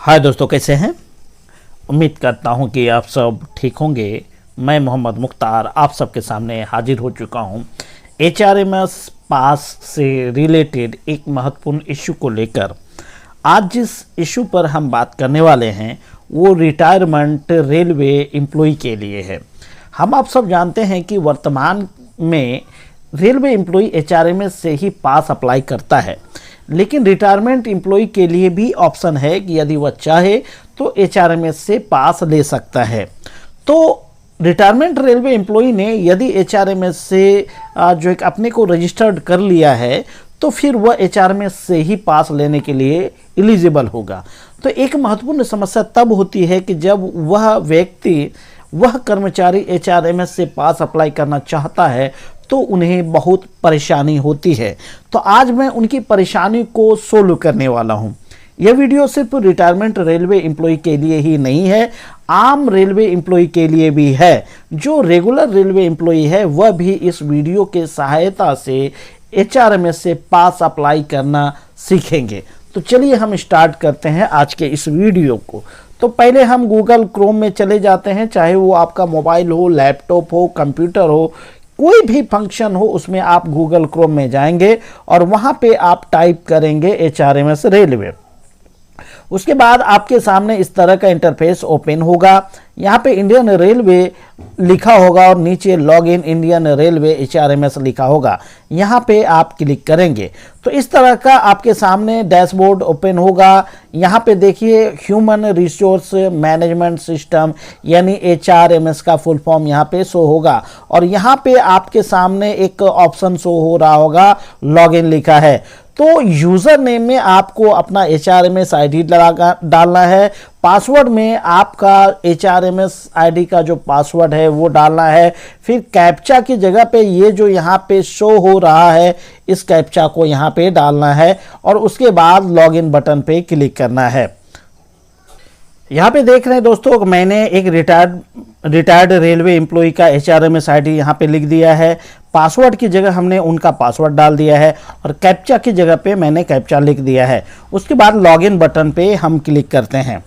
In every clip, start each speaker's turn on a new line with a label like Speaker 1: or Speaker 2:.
Speaker 1: हाय दोस्तों, कैसे हैं। उम्मीद करता हूं कि आप सब ठीक होंगे। मैं मोहम्मद मुख्तार आप सबके सामने हाजिर हो चुका हूं HRMS पास से रिलेटेड एक महत्वपूर्ण इशू को लेकर। आज जिस इशू पर हम बात करने वाले हैं वो रिटायरमेंट रेलवे एम्प्लॉय के लिए है। हम आप सब जानते हैं कि वर्तमान में रेलवे एम्प्लॉय HRMS से ही पास अप्लाई करता है, लेकिन रिटायरमेंट एम्प्लॉय के लिए भी ऑप्शन है कि यदि वह चाहे तो HRMS से पास ले सकता है। तो रिटायरमेंट रेलवे एम्प्लॉय ने यदि HRMS से जो एक अपने को रजिस्टर्ड कर लिया है तो फिर वह HRMS से ही पास लेने के लिए एलिजिबल होगा। तो एक महत्वपूर्ण समस्या तब होती है कि जब वह कर्मचारी HRMS से पास अप्लाई करना चाहता है तो उन्हें बहुत परेशानी होती है। तो आज मैं उनकी परेशानी को सोल्व करने वाला हूं। यह वीडियो सिर्फ रिटायरमेंट रेलवे एम्प्लॉय के लिए ही नहीं है, आम रेलवे एम्प्लॉय के लिए भी है। जो रेगुलर रेलवे एम्प्लॉय है वह भी इस वीडियो के सहायता से HRMS से पास अप्लाई करना सीखेंगे। तो चलिए हम स्टार्ट करते हैं आज के इस वीडियो को। तो पहले हम गूगल क्रोम में चले जाते हैं, चाहे वो आपका मोबाइल हो, लैपटॉप हो, कंप्यूटर हो, कोई भी फंक्शन हो, उसमें आप गूगल क्रोम में जाएंगे और वहां पे आप टाइप करेंगे HRMS रेलवे। उसके बाद आपके सामने इस तरह का इंटरफेस ओपन होगा। यहाँ पे इंडियन रेलवे लिखा होगा और नीचे log in Indian railway HRMS लिखा होगा। यहाँ पे आप क्लिक करेंगे तो इस तरह का आपके सामने डैशबोर्ड ओपन होगा। यहाँ पे देखिए ह्यूमन रिसोर्स मैनेजमेंट सिस्टम यानी HRMS का फुल फॉर्म यहाँ पे शो होगा और यहाँ पे आपके सामने एक ऑप्शन शो हो रहा होगा, लॉग इन लिखा है। तो यूज़र नेम में आपको अपना HRMS ID डालना है। पासवर्ड में आपका HRMS ID का जो पासवर्ड है वो डालना है। फिर कैप्चा की जगह पे ये जो यहाँ पे शो हो रहा है इस कैप्चा को यहाँ पे डालना है और उसके बाद लॉगिन बटन पे क्लिक करना है। यहाँ पे देख रहे हैं दोस्तों, मैंने एक रिटायर्ड रेलवे एम्प्लॉय का HRMS ID यहाँ पे लिख दिया है। पासवर्ड की जगह हमने उनका पासवर्ड डाल दिया है और कैप्चा की जगह पे मैंने कैप्चा लिख दिया है। उसके बाद लॉगिन बटन पे हम क्लिक करते हैं।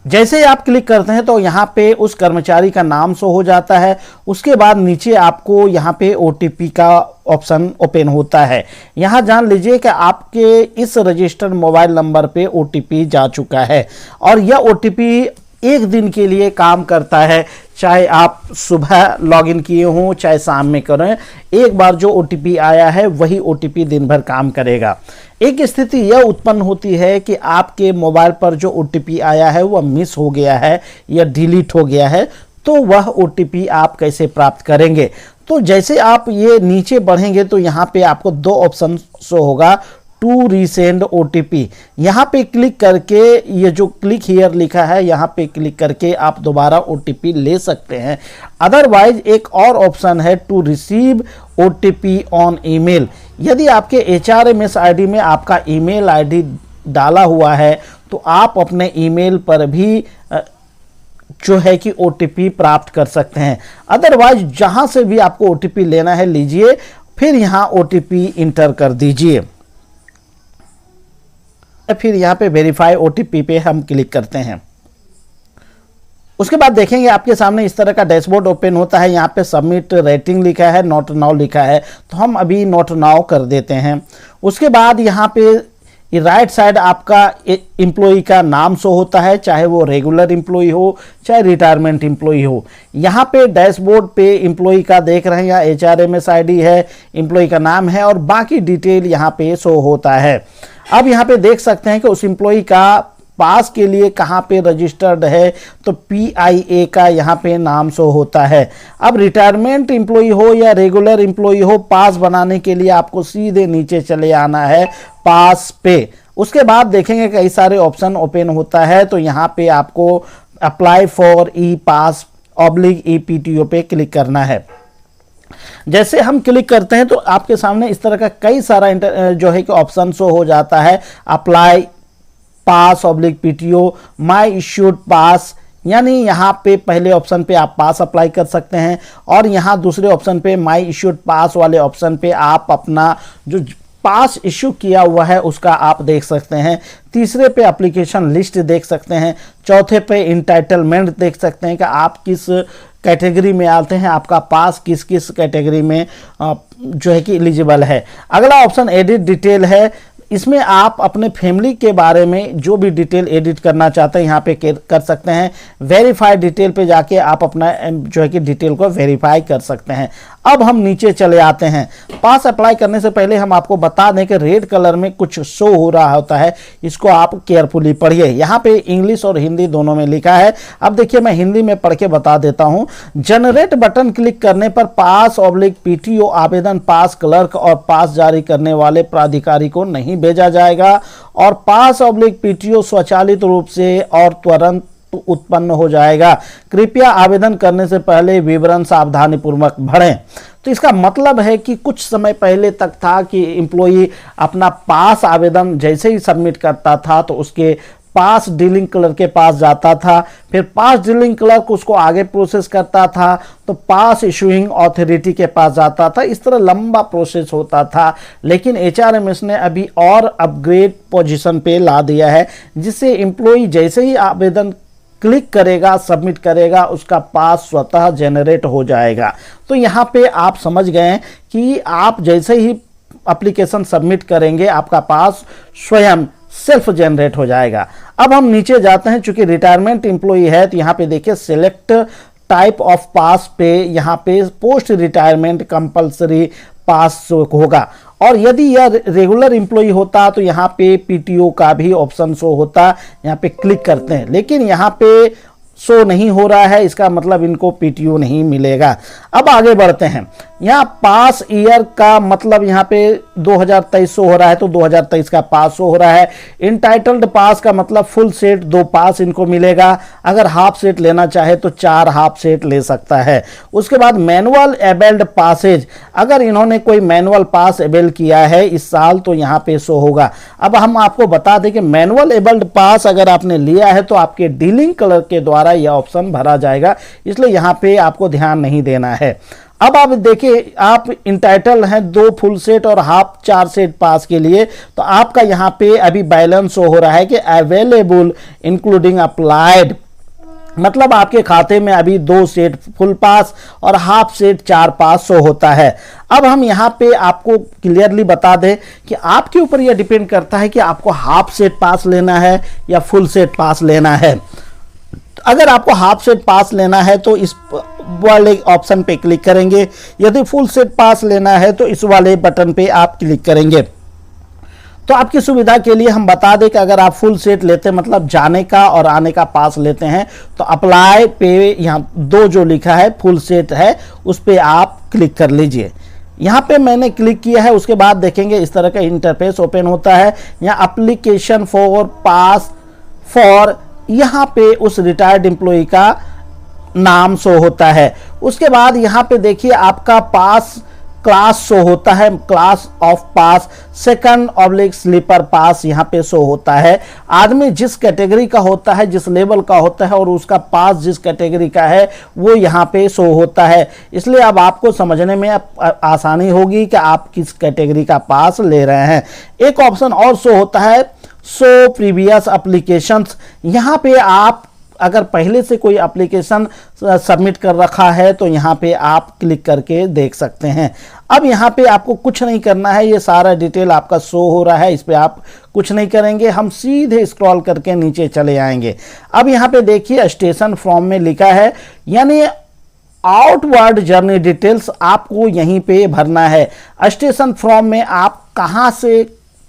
Speaker 1: जैसे ही आप क्लिक करते हैं तो यहाँ पे उस कर्मचारी का नाम शो हो जाता है। उसके बाद नीचे आपको यहाँ पे OTP का ऑप्शन ओपन होता है। यहाँ जान लीजिए कि आपके इस रजिस्टर्ड मोबाइल नंबर पे OTP जा चुका है और यह OTP एक दिन के लिए काम करता है। चाहे आप सुबह लॉगिन किए हों चाहे शाम में करें, एक बार जो OTP आया है वही OTP दिन भर काम करेगा। एक स्थिति यह उत्पन्न होती है कि आपके मोबाइल पर जो OTP आया है वह मिस हो गया है या डिलीट हो गया है, तो वह OTP आप कैसे प्राप्त करेंगे। तो जैसे आप ये नीचे बढ़ेंगे तो यहाँ पे आपको दो ऑप्शन शो होगा, टू रीसेंड OTP। यहाँ पे क्लिक करके ये जो क्लिक हियर लिखा है यहाँ पे क्लिक करके आप दोबारा OTP ले सकते हैं। अदरवाइज एक और ऑप्शन है to receive OTP on email. यदि आपके HRMS ID में आपका ईमेल ID डाला हुआ है तो आप अपने ईमेल पर भी जो है कि OTP प्राप्त कर सकते हैं। अदरवाइज जहां से भी आपको OTP लेना है लीजिए, फिर यहाँ OTP इंटर कर दीजिए। फिर यहाँ पे वेरीफाई OTP पे हम क्लिक करते हैं। उसके बाद देखेंगे आपके सामने इस तरह का डैशबोर्ड ओपन होता है। यहाँ पे सबमिट रेटिंग लिखा है, नॉट नाउ लिखा है, तो हम अभी नॉट नाउ कर देते हैं। उसके बाद यहाँ पे राइट साइड आपका एम्प्लॉय का नाम शो होता है, चाहे वो रेगुलर एम्प्लॉय हो चाहे रिटायरमेंट एम्प्लॉय हो। यहाँ पे डैशबोर्ड पे एम्प्लॉय का देख रहे हैं, यहाँ HRMS ID है, एम्प्लॉय का नाम है और बाकी डिटेल यहाँ पे शो होता है। अब यहाँ पे देख सकते हैं कि उस एम्प्लॉय का पास के लिए कहाँ पे रजिस्टर्ड है, तो PIA का यहाँ पे नाम शो होता है। अब रिटायरमेंट एम्प्लॉय हो या रेगुलर एम्प्लॉय हो, पास बनाने के लिए आपको सीधे नीचे चले आना है पास पे। उसके बाद देखेंगे कई सारे ऑप्शन ओपन होता है, तो यहाँ पे आपको अप्लाई फॉर E-पास /EPTO पे क्लिक करना है। जैसे हम क्लिक करते हैं तो आपके सामने इस तरह का कई सारा जो है कि ऑप्शन शो हो जाता है। अप्लाई पास /PTO, माई इश्यूड पास, यानी यहाँ पे पहले ऑप्शन पे आप पास अप्लाई कर सकते हैं और यहाँ दूसरे ऑप्शन पे माई इश्यूड पास वाले ऑप्शन पे आप अपना जो पास इशू किया हुआ है उसका आप देख सकते हैं, तीसरे पे एप्लीकेशन लिस्ट देख सकते हैं, चौथे पे इंटाइटलमेंट देख सकते हैं कि आप किस कैटेगरी में आते हैं, आपका पास किस किस कैटेगरी में जो है कि एलिजिबल है। अगला ऑप्शन एडिट डिटेल है, इसमें आप अपने फैमिली के बारे में जो भी डिटेल एडिट करना चाहते हैं यहाँ पे कर सकते हैं। वेरीफाई डिटेल पे जाके आप अपना जो है कि डिटेल को वेरीफाई कर सकते हैं। अब हम नीचे चले आते हैं। पास अप्लाई करने से पहले हम आपको बता दें कि रेड कलर में कुछ शो हो रहा होता है, इसको आप केयरफुली पढ़िए। यहाँ पे इंग्लिश और हिंदी दोनों में लिखा है। अब देखिए मैं हिंदी में पढ़ के बता देता हूँ। जनरेट बटन क्लिक करने पर पास ऑब्लिक पीटीओ आवेदन पास क्लर्क और पास जारी करने वाले प्राधिकारी को नहीं भेजा जाएगा और पास ऑब्लिक पीटीओ स्वचालित रूप से और तुरंत उत्पन्न हो जाएगा। कृपया आवेदन करने से पहले विवरण सावधानी पूर्वक भरें। तो इसका मतलब है कि कुछ समय पहले तक था कि एम्प्लॉई अपना पास आवेदन जैसे ही सबमिट करता था तो उसके पास डीलिंग क्लर्क के पास जाता था, फिर पास डीलिंग क्लर्क उसको आगे प्रोसेस करता था तो पास इशूइंग अथॉरिटी के पास जाता था। इस तरह लंबा प्रोसेस होता था, लेकिन एचआरएमएस ने अभी और अपग्रेड पोजीशन पे ला दिया है, जिससे एम्प्लॉई जैसे ही आवेदन क्लिक करेगा, सबमिट करेगा, उसका पास स्वतः जनरेट हो जाएगा। तो यहाँ पे आप समझ गए कि आप जैसे ही एप्लीकेशन सबमिट करेंगे आपका पास स्वयं सेल्फ जनरेट हो जाएगा। अब हम नीचे जाते हैं, चूंकि रिटायरमेंट एम्प्लॉई है तो यहाँ पे देखिए सिलेक्ट टाइप ऑफ पास पे यहाँ पे पोस्ट रिटायरमेंट कंपलसरी पास होगा, और यदि यह रेगुलर एम्प्लॉई होता तो यहाँ पे पीटीओ का भी ऑप्शन शो होता। यहाँ पे क्लिक करते हैं, लेकिन यहाँ पे शो नहीं हो रहा है, इसका मतलब इनको पीटीओ नहीं मिलेगा। अब आगे बढ़ते हैं। यहाँ पास ईयर का मतलब यहाँ पे 2023 शो हो रहा है तो 2023 का पास शो हो रहा है। इंटाइटल्ड पास का मतलब फुल सेट 2 पास इनको मिलेगा। अगर हाफ सेट लेना चाहे तो 4 हाफ सेट ले सकता है। उसके बाद मैनुअल एबेल्ड पासेज, अगर इन्होंने कोई मैनुअल पास एबेल किया है इस साल तो यहाँ पे शो होगा। अब हम आपको बता दें कि मैनुअल एबेल्ड पास अगर आपने लिया है तो आपके डीलिंग क्लर्क के द्वारा यह ऑप्शन भरा जाएगा, इसलिए यहाँ पे आपको ध्यान नहीं देना है। अब आप देखिए आप इंटाइटल हैं 2 फुल सेट और हाफ 4 सेट पास के लिए, तो आपका यहाँ पे अभी बैलेंस शो हो रहा है कि अवेलेबल इंक्लूडिंग अप्लाइड, मतलब आपके खाते में अभी 2 सेट फुल पास और हाफ सेट 4 पास शो होता है। अब हम यहाँ पे आपको क्लियरली बता दें कि आपके ऊपर यह डिपेंड करता है कि आपको हाफ सेट पास लेना है या फुल सेट पास लेना है। अगर आपको हाफ सेट पास लेना है तो इस वाले ऑप्शन पे क्लिक करेंगे, यदि फुल सेट पास लेना है तो इस वाले बटन पे आप क्लिक करेंगे। तो आपकी सुविधा के लिए हम बता दें कि अगर आप फुल सेट लेते हैं मतलब जाने का और आने का पास लेते हैं तो अप्लाई पे यहाँ 2 जो लिखा है फुल सेट है उस पर आप क्लिक कर लीजिए। यहाँ पे मैंने क्लिक किया है, उसके बाद देखेंगे इस तरह का इंटरफेस ओपन होता है। यहाँ एप्लीकेशन फॉर पास फॉर, यहाँ पे उस रिटायर्ड एम्प्लॉय का नाम शो होता है। उसके बाद यहाँ पे देखिए आपका पास क्लास शो होता है, class of pass second oblique sleeper pass यहाँ पे शो होता है। आदमी जिस कैटेगरी का होता है, जिस लेवल का होता है और उसका पास जिस कैटेगरी का है वो यहाँ पे शो होता है। इसलिए अब आपको समझने में आसानी होगी कि आप किस कैटेगरी का पास ले रहे हैं। एक ऑप्शन और शो होता है शो प्रीवियस एप्लीकेशंस, यहाँ पे आप अगर पहले से कोई एप्लीकेशन सबमिट कर रखा है तो यहाँ पे आप क्लिक करके देख सकते हैं। अब यहाँ पे आपको कुछ नहीं करना है, ये सारा डिटेल आपका शो हो रहा है, इस पे आप कुछ नहीं करेंगे। हम सीधे स्क्रॉल करके नीचे चले आएंगे। अब यहाँ पे देखिए स्टेशन फ्रॉम में लिखा है, यानी आउटवर्ड जर्नी डिटेल्स आपको यहीं पे भरना है। स्टेशन फ्रॉम में आप कहाँ से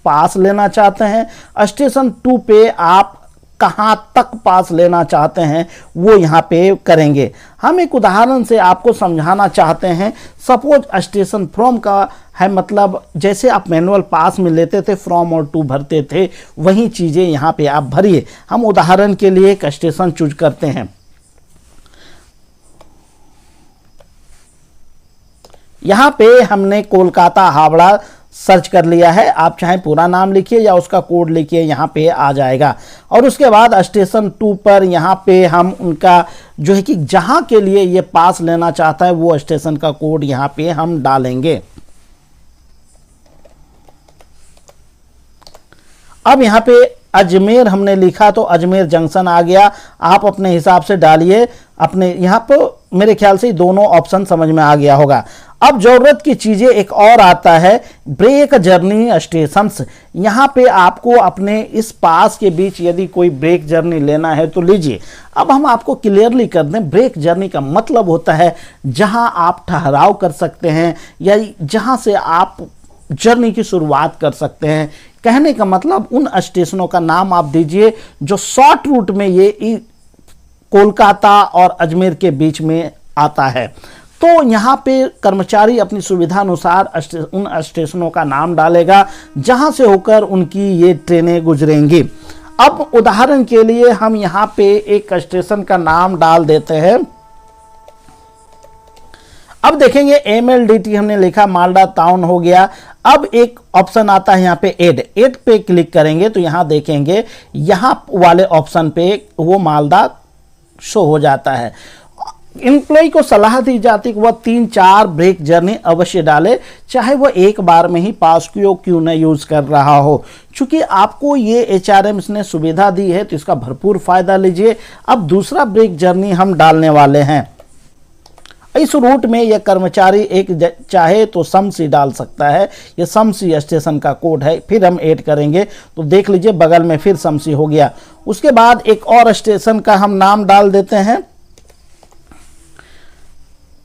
Speaker 1: पास लेना चाहते हैं, स्टेशन 2 पे आप कहां तक पास लेना चाहते हैं वो यहां पे करेंगे। हम एक उदाहरण से आपको समझाना चाहते हैं। सपोज स्टेशन फ्रॉम का है मतलब जैसे आप मैनुअल पास में लेते थे फ्रॉम और टू भरते थे, वही चीजें यहां पे आप भरिए। हम उदाहरण के लिए एक स्टेशन चूज करते हैं। यहां पे हमने कोलकाता हावड़ा सर्च कर लिया है। आप चाहे पूरा नाम लिखिए या उसका कोड लिखिए, यहाँ पे आ जाएगा। और उसके बाद स्टेशन 2 पर यहाँ पे हम उनका जो है कि जहाँ के लिए ये पास लेना चाहता है वो स्टेशन का कोड यहाँ पे हम डालेंगे। अब यहाँ पे अजमेर हमने लिखा तो अजमेर जंक्शन आ गया, आप अपने हिसाब से डालिए अपने यहाँ पर। मेरे ख्याल से दोनों ऑप्शन समझ में आ गया होगा। अब जरूरत की चीजें एक और आता है, ब्रेक जर्नी स्टेशंस। यहाँ पे आपको अपने इस पास के बीच यदि कोई ब्रेक जर्नी लेना है तो लीजिए। अब हम आपको क्लियरली कर दें, ब्रेक जर्नी का मतलब होता है जहां आप ठहराव कर सकते हैं या जहां से आप जर्नी की शुरुआत कर सकते हैं। कहने का मतलब उन स्टेशनों का नाम आप दीजिए जो शॉर्ट रूट में ये कोलकाता और अजमेर के बीच में आता है। तो यहाँ पे कर्मचारी अपनी सुविधा अनुसार उन स्टेशनों का नाम डालेगा जहां से होकर उनकी ये ट्रेनें गुजरेंगी। अब उदाहरण के लिए हम यहाँ पे एक स्टेशन का नाम डाल देते हैं। अब देखेंगे MLDT हमने लिखा, मालदा टाउन हो गया। अब एक ऑप्शन आता है यहाँ पे ऐड पे क्लिक करेंगे तो यहाँ देखेंगे यहाँ वाले ऑप्शन पे वो मालदा शो हो जाता है। एम्प्लॉय को सलाह दी जाती है कि वह 3-4 ब्रेक जर्नी अवश्य डाले, चाहे वह एक बार में ही पास क्यों न यूज कर रहा हो। चूंकि आपको ये HRMs ने सुविधा दी है तो इसका भरपूर फायदा लीजिए। अब दूसरा ब्रेक जर्नी हम डालने वाले हैं। इस रूट में यह कर्मचारी एक चाहे तो समसी डाल सकता है, यह समसी स्टेशन का कोड है। फिर हम ऐड करेंगे तो देख लीजिए बगल में फिर समसी हो गया। उसके बाद एक और स्टेशन का हम नाम डाल देते हैं,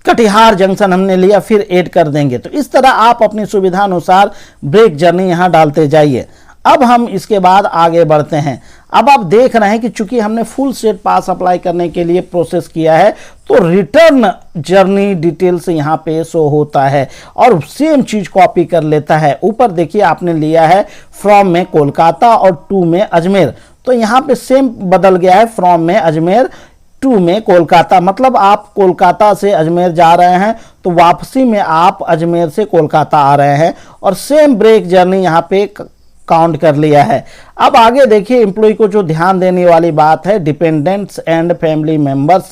Speaker 1: कटिहार जंक्शन हमने लिया, फिर ऐड कर देंगे। तो इस तरह आप अपनी सुविधा अनुसार ब्रेक जर्नी यहां डालते जाइए। अब हम इसके बाद आगे बढ़ते हैं। अब आप देख रहे हैं कि चूंकि हमने फुल सेट पास अप्लाई करने के लिए प्रोसेस किया है तो रिटर्न जर्नी डिटेल्स यहाँ पे शो होता है और सेम चीज कॉपी कर लेता है। ऊपर देखिए आपने लिया है फ्रॉम में कोलकाता और टू में अजमेर, तो यहाँ पे सेम बदल गया है, फ्रॉम में अजमेर टू में कोलकाता। मतलब आप कोलकाता से अजमेर जा रहे हैं तो वापसी में आप अजमेर से कोलकाता आ रहे हैं और सेम ब्रेक जर्नी यहाँ पे काउंट कर लिया है। अब आगे देखिए एम्प्लॉय को जो ध्यान देने वाली बात है, डिपेंडेंट्स एंड फैमिली मेंबर्स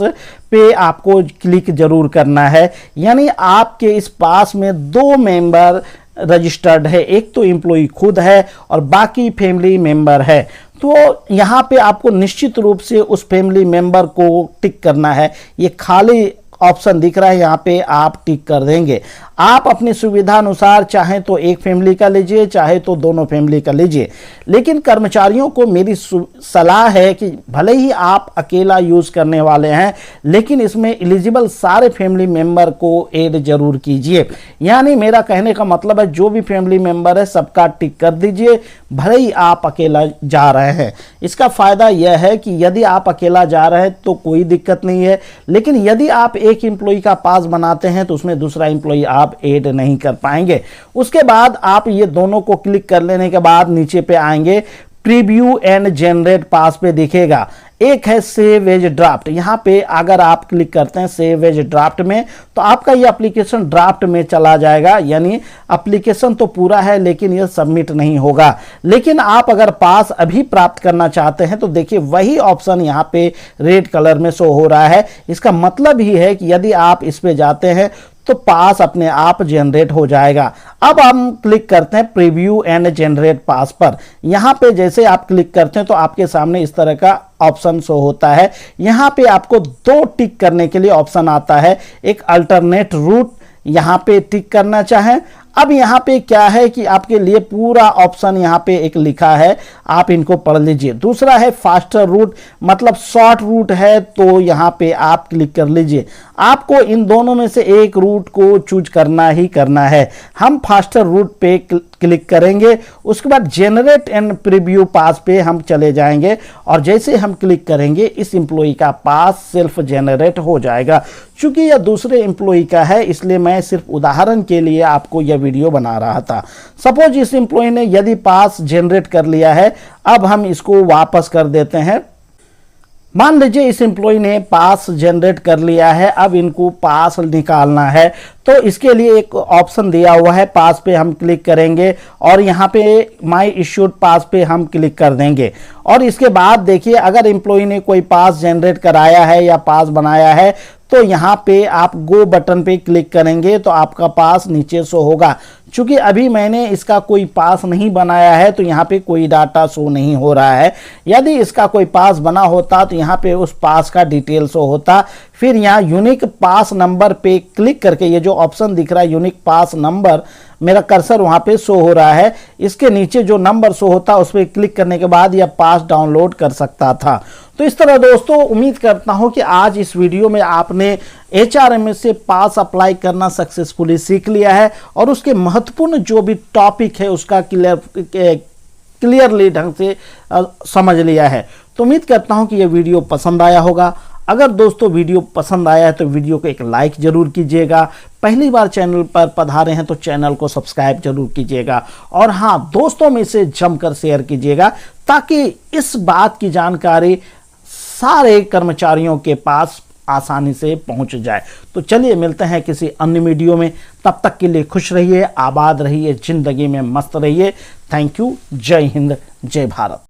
Speaker 1: पे आपको क्लिक जरूर करना है। यानी आपके इस पास में 2 मेंबर रजिस्टर्ड है, एक तो एम्प्लॉय खुद है और बाकी फैमिली मेंबर है। तो यहाँ पे आपको निश्चित रूप से उस फैमिली मेंबर को टिक करना है। ये खाली ऑप्शन दिख रहा है, यहाँ पे आप टिक कर देंगे। आप अपनी सुविधा अनुसार चाहे तो एक फैमिली का लीजिए, चाहे तो दोनों फैमिली का लीजिए। लेकिन कर्मचारियों को मेरी सलाह है कि भले ही आप अकेला यूज करने वाले हैं लेकिन इसमें एलिजिबल सारे फैमिली मेंबर को ऐड जरूर कीजिए। यानी मेरा कहने का मतलब है जो भी फैमिली मेंबर है सबका टिक कर दीजिए, भले ही आप अकेला जा रहे हैं। इसका फायदा यह है कि यदि आप अकेला जा रहे हैं तो कोई दिक्कत नहीं है, लेकिन यदि आप एक एम्प्लॉय का पास बनाते हैं तो उसमें दूसरा एम्प्लॉय आप ऐड नहीं कर पाएंगे। उसके बाद आप ये दोनों को क्लिक कर लेने के बाद नीचे पे आएंगे, प्रीव्यू एंड जनरेट पास पे दिखेगा। एक है सेव एज ड्राफ्ट, यहाँ पे अगर आप क्लिक करते हैं सेव एज ड्राफ्ट में तो आपका ये एप्लीकेशन ड्राफ्ट में चला जाएगा। यानी एप्लीकेशन तो पूरा है लेकिन ये सबमिट नहीं होगा। लेकिन आप अगर पास अभी प्राप्त करना चाहते हैं तो देखिए वही ऑप्शन यहाँ पे रेड कलर में शो हो रहा है। इसका मतलब ही है कि यदि आप इस पे जाते हैं तो पास अपने आप जनरेट हो जाएगा। अब हम क्लिक करते हैं प्रीव्यू एंड जनरेट पास पर। यहाँ पे जैसे आप क्लिक करते हैं तो आपके सामने इस तरह का ऑप्शन शो होता है। यहाँ पे आपको 2 टिक करने के लिए ऑप्शन आता है, एक अल्टरनेट रूट, यहाँ पे टिक करना चाहें। अब यहाँ पे क्या है कि आपके लिए पूरा ऑप्शन यहाँ पे एक लिखा है, आप इनको पढ़ लीजिए। दूसरा है फास्टर रूट, मतलब शॉर्ट रूट है तो यहाँ पे आप क्लिक कर लीजिए। आपको इन दोनों में से एक रूट को चूज करना ही करना है। हम फास्टर रूट पे क्लिक करेंगे, उसके बाद जनरेट एंड प्रीव्यू पास पे हम चले जाएंगे और जैसे हम क्लिक करेंगे इस एम्प्लॉय का पास सेल्फ जनरेट हो जाएगा। चूंकि यह दूसरे एम्प्लॉय का है इसलिए मैं सिर्फ उदाहरण के लिए आपको यह वीडियो बना रहा था। सपोज इस एम्प्लॉय ने यदि पास जनरेट कर लिया है, अब हम इसको वापस कर देते हैं। मान लीजिए इस एम्प्लॉय ने पास जनरेट कर लिया है, अब इनको पास निकालना है तो इसके लिए एक ऑप्शन दिया हुआ है, पास पे हम क्लिक करेंगे और यहाँ पे माई इश्यूड पास पे हम क्लिक कर देंगे। और इसके बाद देखिए अगर एम्प्लॉय ने कोई पास जनरेट कराया है या पास बनाया है तो यहाँ पे आप गो बटन पे क्लिक करेंगे तो आपका पास नीचे शो होगा। चूंकि अभी मैंने इसका कोई पास नहीं बनाया है तो यहाँ पे कोई डाटा शो नहीं हो रहा है। यदि इसका कोई पास बना होता तो यहाँ पे उस पास का डिटेल शो होता। फिर यहाँ यूनिक पास नंबर पे क्लिक करके ये जो ऑप्शन दिख रहा है यूनिक पास नंबर, मेरा कर्सर वहाँ पे शो हो रहा है, इसके नीचे जो नंबर शो होता है उस पर क्लिक करने के बाद यह पास डाउनलोड कर सकता था। तो इस तरह दोस्तों उम्मीद करता हूँ कि आज इस वीडियो में आपने HRMS से पास अप्लाई करना सक्सेसफुली सीख लिया है और उसके महत्वपूर्ण जो भी टॉपिक है उसका क्लियरली ढंग से समझ लिया है। तो उम्मीद करता हूँ कि यह वीडियो पसंद आया होगा। अगर दोस्तों वीडियो पसंद आया है तो वीडियो को एक लाइक जरूर कीजिएगा। पहली बार चैनल पर पधारे हैं तो चैनल को सब्सक्राइब जरूर कीजिएगा और हाँ, दोस्तों में से जमकर शेयर कीजिएगा ताकि इस बात की जानकारी सारे कर्मचारियों के पास आसानी से पहुंच जाए। तो चलिए मिलते हैं किसी अन्य वीडियो में, तब तक के लिए खुश रहिए, आबाद रहिए, जिंदगी में मस्त रहिए। Thank you. जय हिंद, जय भारत।